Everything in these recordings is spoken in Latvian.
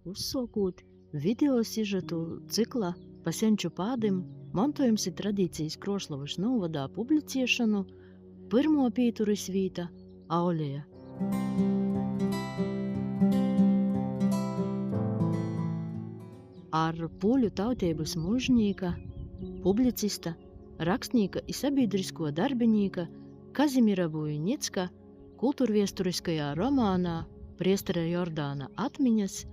uzsokūt video sižetu cikla pa senču pādim mantojums i tradīcijas Krošlavas novadā publiciešanu pirmo pīturis vīta Auleja. Ar pūļu tautības mužnīka, publicista, rakstnīka i sabiedrisko darbinīka Kazimira Vojnicka kultūrviesturiskajā romānā Priestera Jordāna atmiņas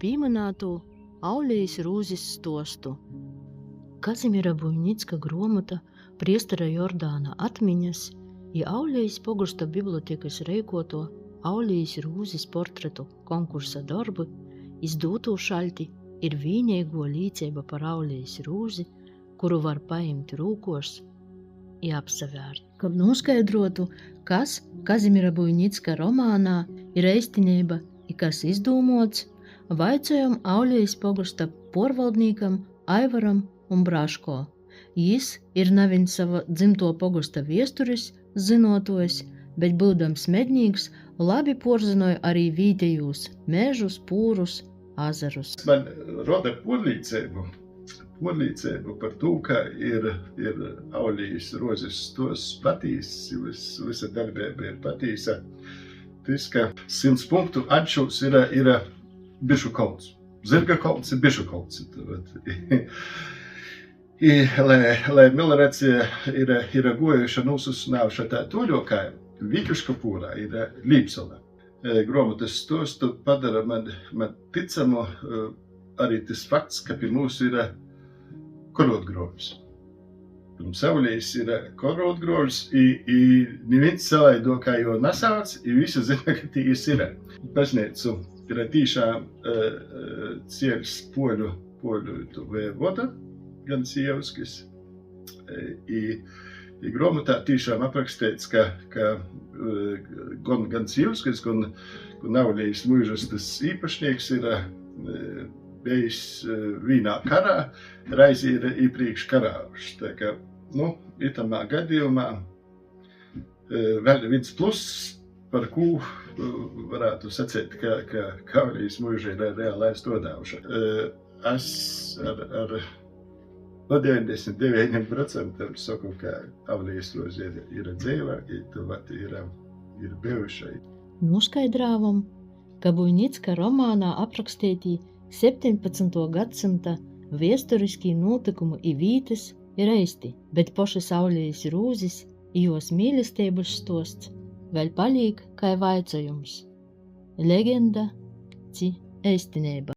pīmanātu Aulejas Rūzis stostu. Kazimira Vojnicka gromota Priestera Jordāna atmiņas i Aulejas pogusta bibliotekas reikoto Aulejas Rūzis portretu konkursa darbu izdūtū šaļti ir vīneigo līdzība par Aulejas Rūzi, kuru var paimt rūkos i apsavērt. Kad noskaidrotu, kas Kazimira Vojnicka romānā ir eistineiba i kas izdūmots, vaicojam Aulejas pogusta porvaldnīkam Aivaram un Braško. Jis ir nevien sava dzimto pogusta viesturis zinotojs, bet būdams mednīgs, labi porzinoja arī vītejūs mežus, pūrus, azarus. Man roda porlīdzību par to, ka ir Aulejas Rūzis stosts patīs, visa darbība ir patīsa. Tas, ka 100 punktu atšūs ir bišu kolts. Zirga kolts ir bišu kolts. Lai melioracija ir gojuša nosusinājuša tā toļokā, Vīkuška pūrā ir Līpsola. Gromotas stostu padara man ticamu arī tas fakts, ka pie mūs ir korotgrovis. Pirms Aulejas ir korotgrovis, i neviens savaido, kā jo nasauc, i visi zina, ka tīs ir. Baznīcu ir tīšām cieļs poļu voda, gan sievskis. I gromotā tīšām aprakstīts, ka gan sievskis, gan Aulejas mūžas tas īpašnieks ir bijis vīnā karā, reizi ir iepriekš karājuši. Tā kā, itamā gadījumā vēl viens pluss, par ko varētu sacīt, ka Aulejas mūža ir reāli aizstodājuša. Es ar 99% saku, ka Aulejas Rūze ir dzīva, ir bijušai. Noskaidrāvam, ka Vojnicka romānā aprakstītī 17. gadsimta viesturiskī notikumu i vītas ir eisti, bet pošas Aulejas Rūzis i jos mīlestības stosts vēl palīk kai vaicojums. Legenda ci eistineiba.